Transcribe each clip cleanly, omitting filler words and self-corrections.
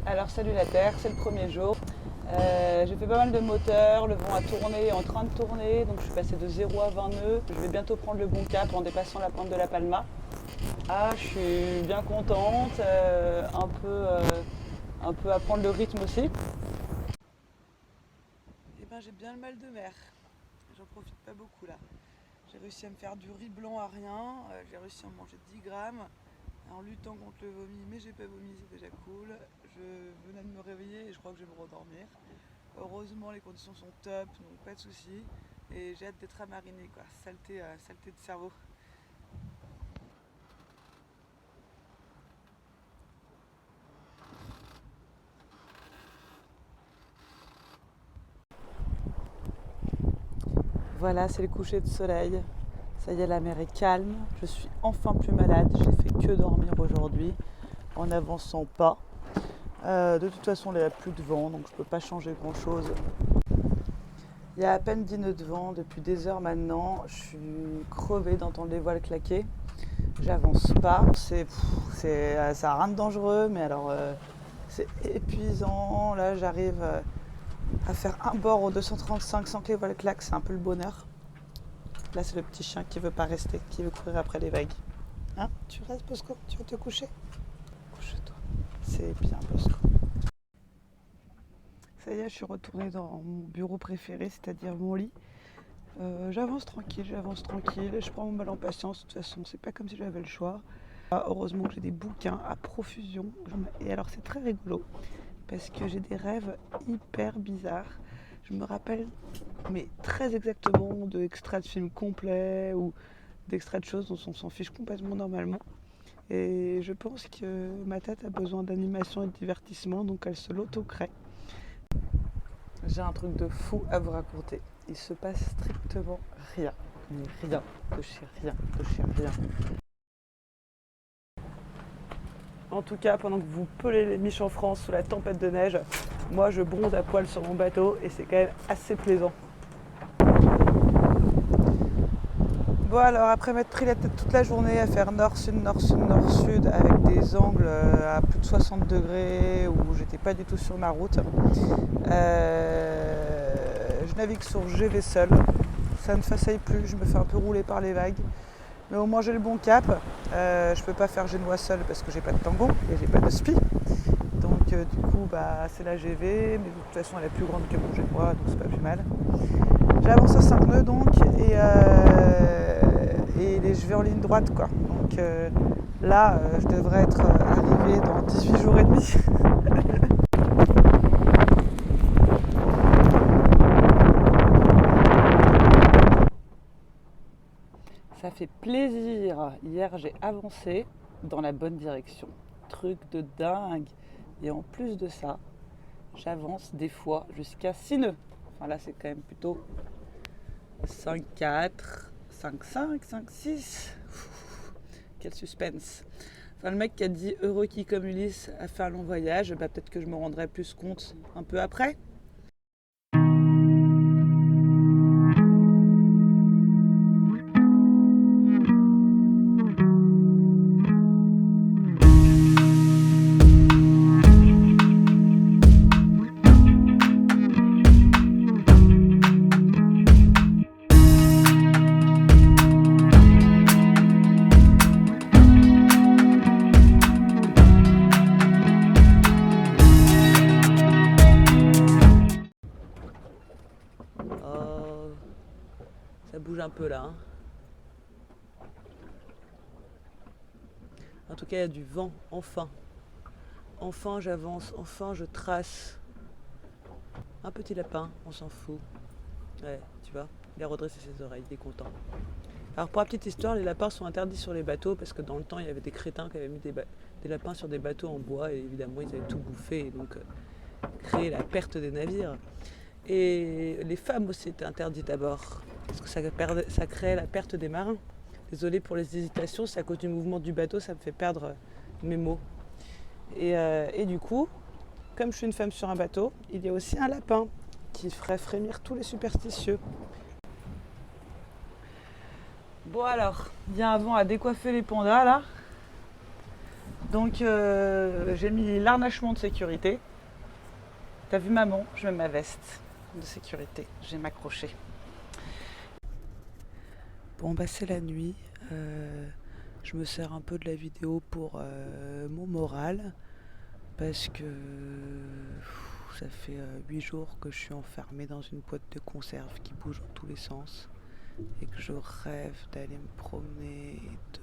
Alors salut la Terre, c'est le premier jour. J'ai fait pas mal de moteurs, le vent a tourné, est en train de tourner, donc je suis passée de 0 à 20 nœuds. Je vais bientôt prendre le bon cap en dépassant la pointe de la Palma. Ah, je suis bien contente, un peu à prendre le rythme aussi. Eh ben j'ai bien le mal de mer, j'en profite pas beaucoup là. J'ai réussi à me faire du riz blanc à rien, j'ai réussi à en manger 10 grammes. En luttant contre le vomi, mais j'ai pas vomi, c'est déjà cool. Je venais de me réveiller et je crois que je vais me rendormir. Heureusement, les conditions sont top, donc pas de soucis. Et j'ai hâte d'être à mariner, quoi. Saleté de cerveau. Voilà, c'est le coucher de soleil. Ça y est, la mer est calme. Je suis enfin plus malade. J'ai fait que dormir aujourd'hui en n'avançant pas. De toute façon, il n'y a plus de vent, donc je ne peux pas changer grand-chose. Il y a à peine 10 nœuds de vent depuis des heures maintenant. Je suis crevée d'entendre les voiles claquer. J'avance pas. Ça n'a rien de dangereux, mais alors c'est épuisant. Là, j'arrive à faire un bord au 235 sans que les voiles claquent. C'est un peu le bonheur. Là, c'est le petit chien qui veut pas rester, qui veut courir après les vagues. Hein? Tu restes, Bosco? Tu veux te coucher? Couche-toi. C'est bien, Bosco. Ça y est, je suis retournée dans mon bureau préféré, c'est-à-dire mon lit. J'avance tranquille, je prends mon mal en patience, de toute façon, c'est pas comme si j'avais le choix. Heureusement que j'ai des bouquins à profusion. Et alors, c'est très rigolo, parce que j'ai des rêves hyper bizarres. Je me rappelle, mais très exactement, d'extraits de films complets ou d'extraits de choses dont on s'en fiche complètement normalement. Et je pense que ma tête a besoin d'animation et de divertissement, donc elle se l'auto-crée. J'ai un truc de fou à vous raconter. Il se passe strictement rien. Mais rien, de chez rien, de chez rien. En tout cas, pendant que vous pelez les miches en France sous la tempête de neige, moi je bronze à poil sur mon bateau et c'est quand même assez plaisant. Bon alors, après m'être pris la tête toute la journée à faire nord-sud, nord-sud, nord-sud avec des angles à plus de 60 degrés où j'étais pas du tout sur ma route, je navigue sur GV seul. Ça ne façaille plus, je me fais un peu rouler par les vagues. Mais au moins j'ai le bon cap. Je peux pas faire génois seul parce que j'ai pas de tango et j'ai pas de spi. Donc du coup c'est la GV, mais de toute façon elle est plus grande que mon génois, donc c'est pas plus mal. J'avance à 5 nœuds donc et je vais en ligne droite quoi. Donc là je devrais être arrivé dans 18 jours et demi. Ça fait plaisir. Hier j'ai avancé dans la bonne direction. Truc de dingue. Et en plus de ça, j'avance des fois jusqu'à 6 nœuds. Enfin là c'est quand même plutôt 5-4, 5-5, 5-6. Quel suspense. Enfin, le mec qui a dit heureux qui comme Ulysse a fait un long voyage, peut-être que je me rendrai plus compte un peu après. Oh, ça bouge un peu là. Hein. En tout cas, il y a du vent, enfin. Enfin, j'avance, enfin, je trace. Un petit lapin, on s'en fout. Ouais, tu vois, il a redressé ses oreilles, il est content. Alors, pour la petite histoire, les lapins sont interdits sur les bateaux parce que dans le temps, il y avait des crétins qui avaient mis des lapins sur des bateaux en bois et évidemment, ils avaient tout bouffé et donc créé la perte des navires. Et les femmes aussi étaient interdites à bord parce que ça créait la perte des marins. Désolée pour les hésitations, c'est à cause du mouvement du bateau, ça me fait perdre mes mots. Et du coup, comme je suis une femme sur un bateau, il y a aussi un lapin qui ferait frémir tous les superstitieux. Bon alors, il y a un vent à décoiffer les pandas là. Donc j'ai mis l'arnachement de sécurité. T'as vu maman, je mets ma veste de sécurité, j'ai m'accroché. Bon bah c'est la nuit, je me sers un peu de la vidéo pour mon moral parce que ça fait 8 jours que je suis enfermée dans une boîte de conserve qui bouge dans tous les sens et que je rêve d'aller me promener, de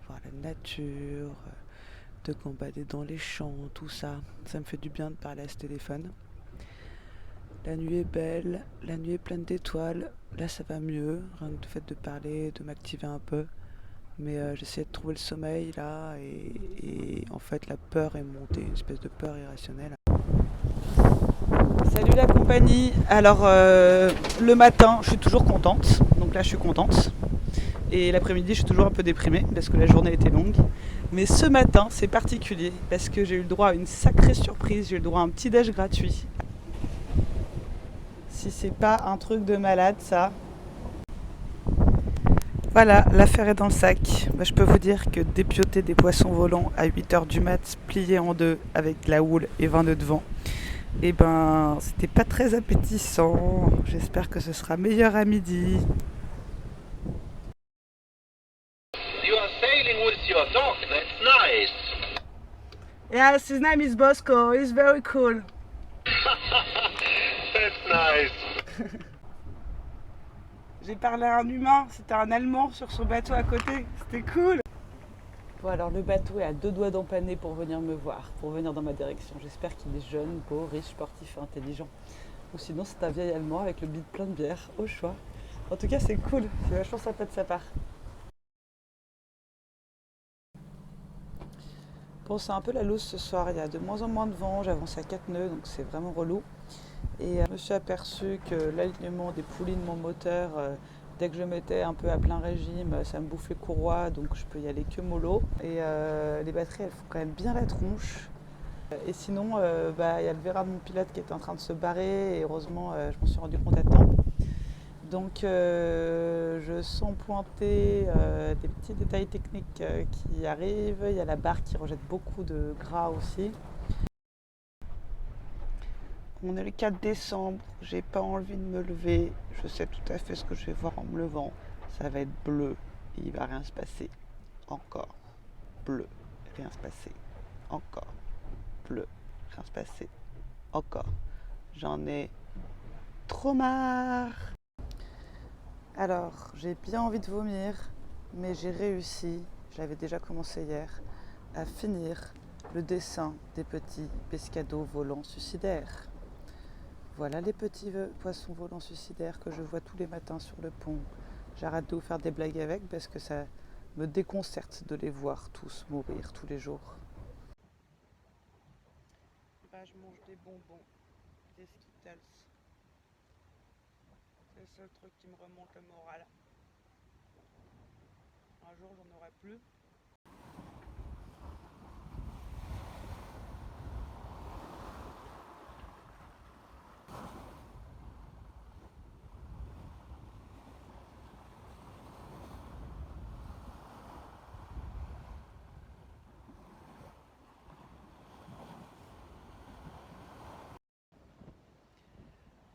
voir la nature, de gambader dans les champs, tout ça. Ça me fait du bien de parler à ce téléphone. La nuit est belle, la nuit est pleine d'étoiles. Là, ça va mieux, rien que le fait de parler, de m'activer un peu. Mais j'essaie de trouver le sommeil là, et en fait, la peur est montée, une espèce de peur irrationnelle. Salut la compagnie. Alors, le matin, je suis toujours contente. Donc là, je suis contente. Et l'après-midi, je suis toujours un peu déprimée parce que la journée était longue. Mais ce matin, c'est particulier parce que j'ai eu le droit à une sacrée surprise. J'ai eu le droit à un petit déj gratuit. Si c'est pas un truc de malade, ça. Voilà, l'affaire est dans le sac. Je peux vous dire que dépioter des poissons volants à 8h du mat, pliés en deux avec de la houle et 20 nœuds de vent, eh ben, c'était pas très appétissant. J'espère que ce sera meilleur à midi. You are sailing with your dog, that's nice. Yes, his name is Bosco. He's very cool. That's nice. J'ai parlé à un humain, c'était un Allemand sur son bateau à côté. C'était cool. Bon, alors le bateau est à 2 doigts d'empanner pour venir me voir, pour venir dans ma direction. J'espère qu'il est jeune, beau, riche, sportif et intelligent. Ou sinon, c'est un vieil Allemand avec le bide plein de bière, au choix. En tout cas, c'est cool. C'est vachement sympa de sa part. Bon, c'est un peu la loose ce soir. Il y a de moins en moins de vent. J'avance à 4 nœuds, donc c'est vraiment relou. Et je me suis aperçu que l'alignement des poulies de mon moteur, dès que je mettais un peu à plein régime, ça me bouffe les courroies, donc je peux y aller que mollo. Et les batteries, elles font quand même bien la tronche. Et sinon, il y a le Vera de mon pilote qui est en train de se barrer, et heureusement, je m'en suis rendu compte à temps. Donc je sens pointer des petits détails techniques qui arrivent. Il y a la barre qui rejette beaucoup de gras aussi. On est le 4 décembre, j'ai pas envie de me lever. Je sais tout à fait ce que je vais voir en me levant. Ça va être bleu et il va rien se passer. Encore. Bleu, rien se passer. Encore. Bleu, rien se passer. Encore. J'en ai trop marre. Alors, j'ai bien envie de vomir, mais j'ai réussi, je l'avais déjà commencé hier, à finir le dessin des petits pescados volants suicidaires. Voilà les petits poissons volants suicidaires que je vois tous les matins sur le pont. J'arrête de vous faire des blagues avec parce que ça me déconcerte de les voir tous mourir tous les jours. Je mange des bonbons, des Skittles. C'est le seul truc qui me remonte le moral. Un jour, j'en aurai plus.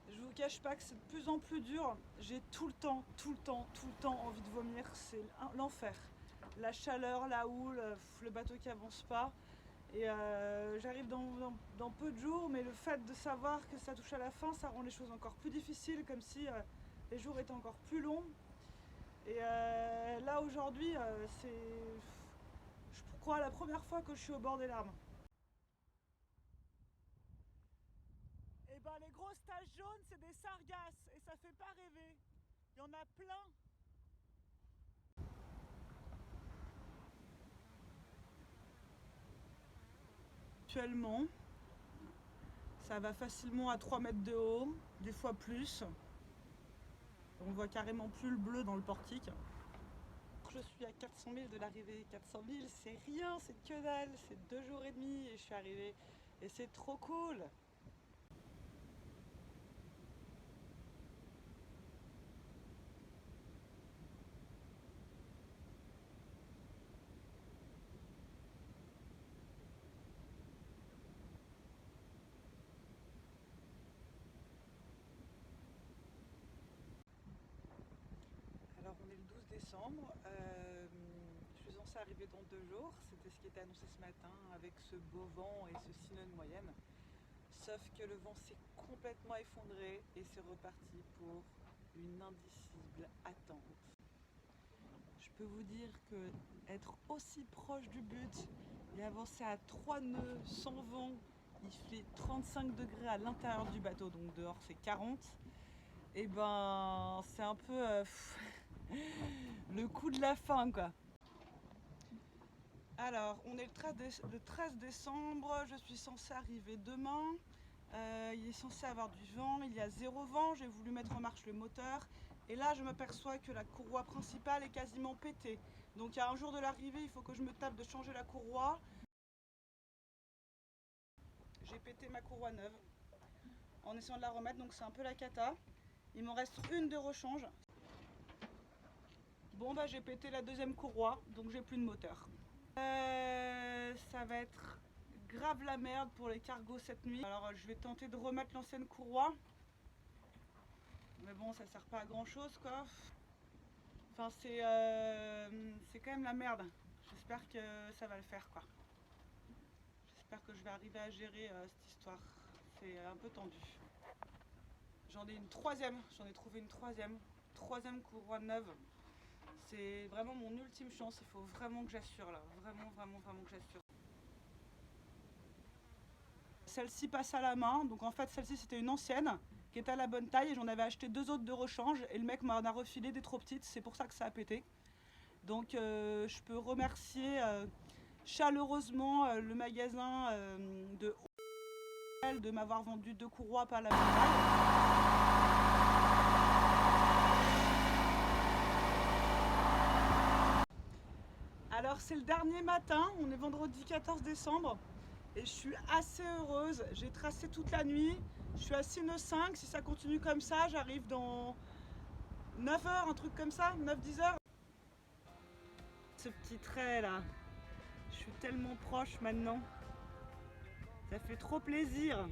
Je vous cache pas que c'est de plus en plus dur. J'ai tout le temps envie de vomir. C'est l'enfer. La chaleur, la houle, le bateau qui avance pas. Et j'arrive dans peu de jours, mais le fait de savoir que ça touche à la fin, ça rend les choses encore plus difficiles, comme si les jours étaient encore plus longs. Et là aujourd'hui, je crois, la première fois que je suis au bord des larmes. Et ben les grosses taches jaunes, c'est des sargasses et ça fait pas rêver. Il y en a plein. Actuellement, ça va facilement à 3 mètres de haut, des fois plus. On voit carrément plus le bleu dans le portique. Je suis à 400 000 de l'arrivée. 400 000, c'est rien, c'est que dalle. C'est 2 jours et demi et je suis arrivée. Et c'est trop cool. décembre. Je suis censée arriver dans 2 jours. C'était ce qui était annoncé ce matin avec ce beau vent et ce sillon de moyenne. Sauf que le vent s'est complètement effondré et c'est reparti pour une indicible attente. Je peux vous dire que être aussi proche du but et avancer à 3 nœuds sans vent, il fait 35 degrés à l'intérieur du bateau, donc dehors c'est 40. Et ben c'est un peu le coup de la fin quoi. Alors on est le 13 décembre, je suis censée arriver demain. Il est censé avoir du vent, il y a 0 vent, j'ai voulu mettre en marche le moteur et là je m'aperçois que la courroie principale est quasiment pétée. Donc à un jour de l'arrivée, il faut que je me tape de changer la courroie. J'ai pété ma courroie neuve en essayant de la remettre, donc c'est un peu la cata. Il m'en reste une de rechange. Bon bah j'ai pété la deuxième courroie, donc j'ai plus de moteur. Ça va être grave la merde pour les cargos cette nuit. Alors je vais tenter de remettre l'ancienne courroie. Mais bon, ça sert pas à grand chose quoi. Enfin c'est quand même la merde. J'espère que ça va le faire quoi. J'espère que je vais arriver à gérer cette histoire. C'est un peu tendu. J'en ai une troisième, j'en ai trouvé une troisième courroie neuve. C'est vraiment mon ultime chance, il faut vraiment que j'assure là, vraiment que j'assure. Celle-ci passe à la main, donc en fait celle-ci c'était une ancienne qui était à la bonne taille et j'en avais acheté 2 autres de rechange et le mec m'en a refilé des trop petites, c'est pour ça que ça a pété. Donc je peux remercier chaleureusement le magasin de m'avoir vendu 2 courroies pas à la bonne taille. Alors c'est le dernier matin, on est vendredi 14 décembre et je suis assez heureuse. J'ai tracé toute la nuit, je suis à 6 nœuds 5, si ça continue comme ça, j'arrive dans 9 heures, un truc comme ça, 9-10 heures. Ce petit trait là, je suis tellement proche maintenant, ça fait trop plaisir.